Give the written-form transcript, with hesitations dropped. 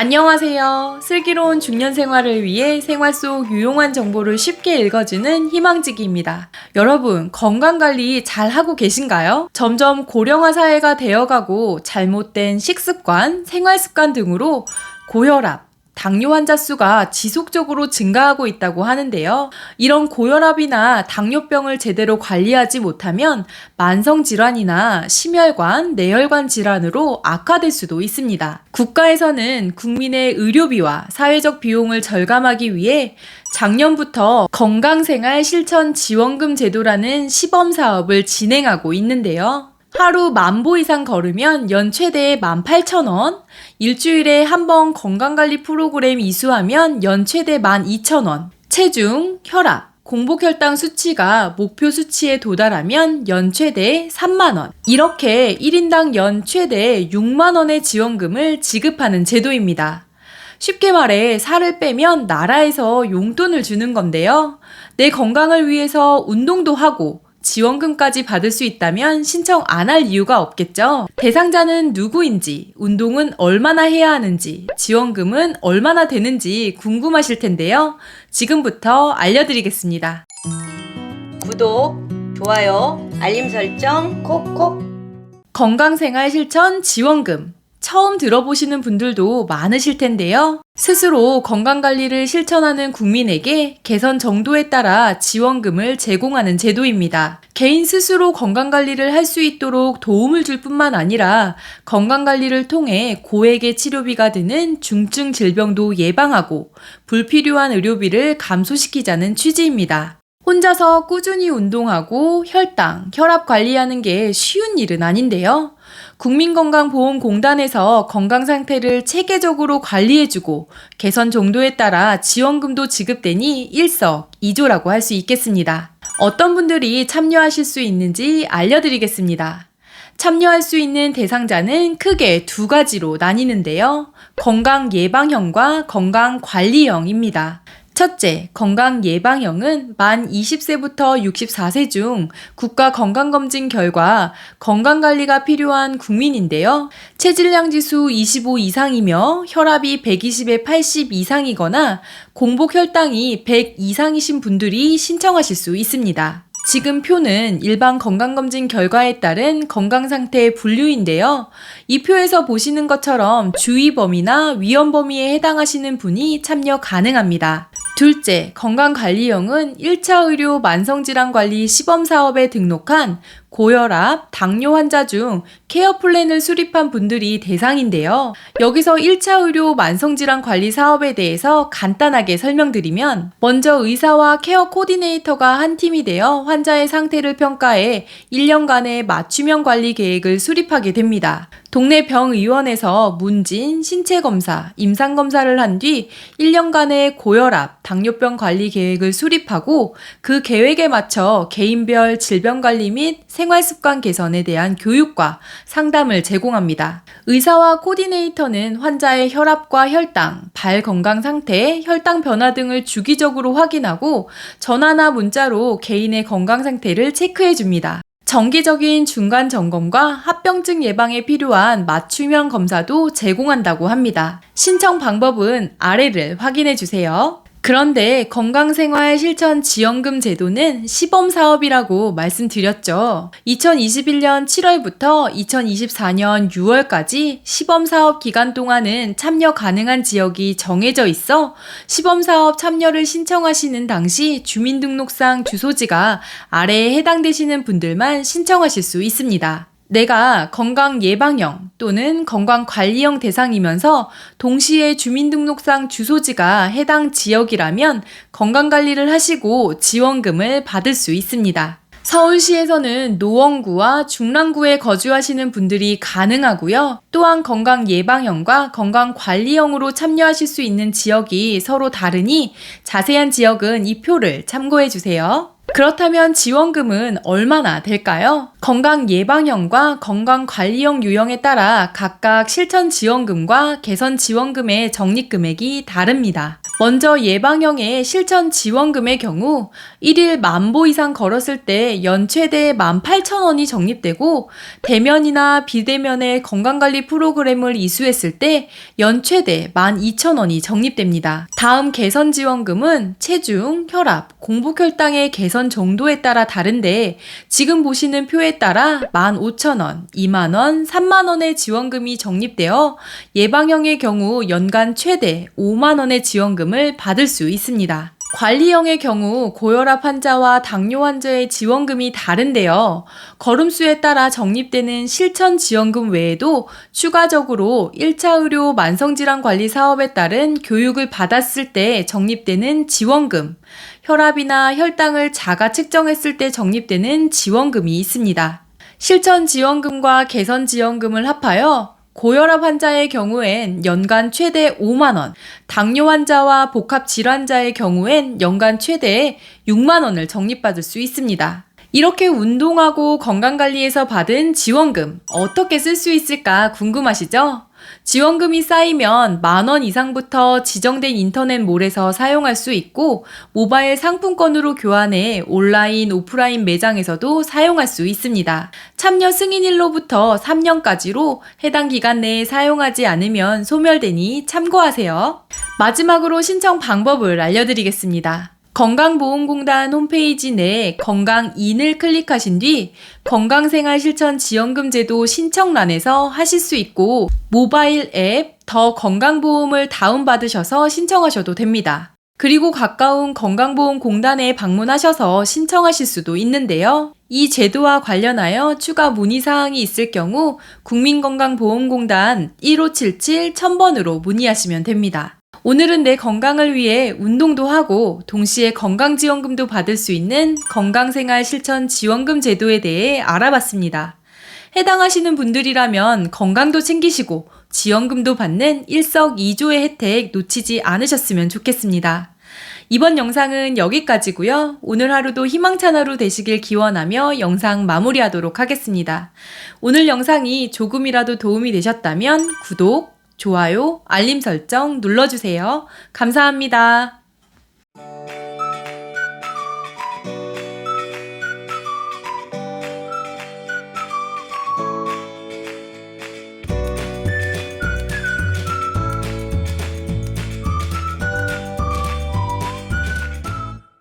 안녕하세요. 슬기로운 중년 생활을 위해 생활 속 유용한 정보를 쉽게 읽어주는 희망지기입니다. 여러분, 건강관리 잘 하고 계신가요? 점점 고령화 사회가 되어가고 잘못된 식습관, 생활습관 등으로 고혈압, 당뇨 환자 수가 지속적으로 증가하고 있다고 하는데요. 이런 고혈압이나 당뇨병을 제대로 관리하지 못하면 만성질환이나 심혈관, 내혈관 질환으로 악화될 수도 있습니다. 국가에서는 국민의 의료비와 사회적 비용을 절감하기 위해 작년부터 건강생활 실천 지원금 제도라는 시범사업을 진행하고 있는데요. 하루 10,000보 이상 걸으면 연 최대 18,000원, 일주일에 한 번 건강관리 프로그램 이수하면 연 최대 12,000원, 체중, 혈압, 공복혈당 수치가 목표 수치에 도달하면 연 최대 30,000원, 이렇게 1인당 연 최대 60,000원의 지원금을 지급하는 제도입니다. 쉽게 말해 살을 빼면 나라에서 용돈을 주는 건데요. 내 건강을 위해서 운동도 하고 지원금까지 받을 수 있다면 신청 안 할 이유가 없겠죠? 대상자는 누구인지, 운동은 얼마나 해야 하는지, 지원금은 얼마나 되는지 궁금하실 텐데요. 지금부터 알려드리겠습니다. 구독, 좋아요, 알림 설정 콕콕. 건강생활 실천 지원금. 처음 들어보시는 분들도 많으실 텐데요. 스스로 건강관리를 실천하는 국민에게 개선 정도에 따라 지원금을 제공하는 제도입니다. 개인 스스로 건강관리를 할 수 있도록 도움을 줄 뿐만 아니라 건강관리를 통해 고액의 치료비가 드는 중증 질병도 예방하고 불필요한 의료비를 감소시키자는 취지입니다. 혼자서 꾸준히 운동하고 혈당, 혈압 관리하는 게 쉬운 일은 아닌데요. 국민건강보험공단에서 건강상태를 체계적으로 관리해주고 개선 정도에 따라 지원금도 지급되니 일석이조라고 할 수 있겠습니다. 어떤 분들이 참여하실 수 있는지 알려드리겠습니다. 참여할 수 있는 대상자는 크게 두 가지로 나뉘는데요. 건강예방형과 건강관리형입니다. 첫째, 건강예방형은 만 20세부터 64세 중 국가건강검진 결과 건강관리가 필요한 국민인데요. 체질량지수 25 이상이며 혈압이 120에 80 이상이거나 공복혈당이 100 이상이신 분들이 신청하실 수 있습니다. 지금 표는 일반 건강검진 결과에 따른 건강상태 분류인데요. 이 표에서 보시는 것처럼 주의 범위나 위험 범위에 해당하시는 분이 참여 가능합니다. 둘째, 건강관리형은 1차 의료 만성질환관리 시범사업에 등록한 고혈압, 당뇨 환자 중 케어 플랜을 수립한 분들이 대상인데요. 여기서 1차 의료 만성질환 관리 사업에 대해서 간단하게 설명드리면 먼저 의사와 케어 코디네이터가 한 팀이 되어 환자의 상태를 평가해 1년간의 맞춤형 관리 계획을 수립하게 됩니다. 동네 병의원에서 문진, 신체검사, 임상검사를 한 뒤 1년간의 고혈압, 당뇨병 관리 계획을 수립하고 그 계획에 맞춰 개인별 질병관리 및 생활습관 개선에 대한 교육과 상담을 제공합니다. 의사와 코디네이터는 환자의 혈압과 혈당, 발 건강 상태, 혈당 변화 등을 주기적으로 확인하고 전화나 문자로 개인의 건강 상태를 체크해 줍니다. 정기적인 중간 점검과 합병증 예방에 필요한 맞춤형 검사도 제공한다고 합니다. 신청 방법은 아래를 확인해 주세요. 그런데 건강생활 실천 지원금 제도는 시범사업이라고 말씀드렸죠. 2021년 7월부터 2024년 6월까지 시범사업 기간 동안은 참여 가능한 지역이 정해져 있어 시범사업 참여를 신청하시는 당시 주민등록상 주소지가 아래에 해당되시는 분들만 신청하실 수 있습니다. 내가 건강예방형 또는 건강관리형 대상이면서 동시에 주민등록상 주소지가 해당 지역이라면 건강관리를 하시고 지원금을 받을 수 있습니다. 서울시에서는 노원구와 중랑구에 거주하시는 분들이 가능하고요. 또한 건강예방형과 건강관리형으로 참여하실 수 있는 지역이 서로 다르니 자세한 지역은 이 표를 참고해 주세요. 그렇다면 지원금은 얼마나 될까요? 건강예방형과 건강관리형 유형에 따라 각각 실천 지원금과 개선 지원금의 적립금액이 다릅니다. 먼저 예방형의 실천 지원금의 경우 1일 10,000보 이상 걸었을 때 연 최대 18,000원이 적립되고 대면이나 비대면의 건강관리 프로그램을 이수했을 때 연 최대 12,000원이 적립됩니다. 다음 개선 지원금은 체중, 혈압, 공복혈당의 개선 정도에 따라 다른데 지금 보시는 표에 따라 15,000원, 20,000원, 30,000원의 지원금이 적립되어 예방형의 경우 연간 최대 50,000원의 지원금을 받을 수 있습니다. 관리형의 경우 고혈압 환자와 당뇨 환자의 지원금이 다른데요. 걸음수에 따라 적립되는 실천 지원금 외에도 추가적으로 1차 의료 만성질환 관리 사업에 따른 교육을 받았을 때 적립되는 지원금, 혈압이나 혈당을 자가 측정했을 때 적립되는 지원금이 있습니다. 실천 지원금과 개선 지원금을 합하여 고혈압 환자의 경우엔 연간 최대 5만원, 당뇨 환자와 복합 질환자의 경우엔 연간 최대 6만원을 적립받을 수 있습니다. 이렇게 운동하고 건강관리에서 받은 지원금 어떻게 쓸 수 있을까 궁금하시죠? 지원금이 쌓이면 10,000원 이상부터 지정된 인터넷몰에서 사용할 수 있고 모바일 상품권으로 교환해 온라인, 오프라인 매장에서도 사용할 수 있습니다. 참여 승인일로부터 3년까지로 해당 기간 내에 사용하지 않으면 소멸되니 참고하세요. 마지막으로 신청 방법을 알려드리겠습니다. 건강보험공단 홈페이지 내 건강인을 클릭하신 뒤 건강생활실천지원금 제도 신청란에서 하실 수 있고 모바일 앱 더 건강보험을 다운받으셔서 신청하셔도 됩니다. 그리고 가까운 건강보험공단에 방문하셔서 신청하실 수도 있는데요. 이 제도와 관련하여 추가 문의사항이 있을 경우 국민건강보험공단 1577-1000번으로 문의하시면 됩니다. 오늘은 내 건강을 위해 운동도 하고 동시에 건강지원금도 받을 수 있는 건강생활실천지원금 제도에 대해 알아봤습니다. 해당하시는 분들이라면 건강도 챙기시고 지원금도 받는 일석이조의 혜택 놓치지 않으셨으면 좋겠습니다. 이번 영상은 여기까지고요. 오늘 하루도 희망찬 하루 되시길 기원하며 영상 마무리하도록 하겠습니다. 오늘 영상이 조금이라도 도움이 되셨다면 구독, 좋아요, 알림 설정 눌러주세요. 감사합니다.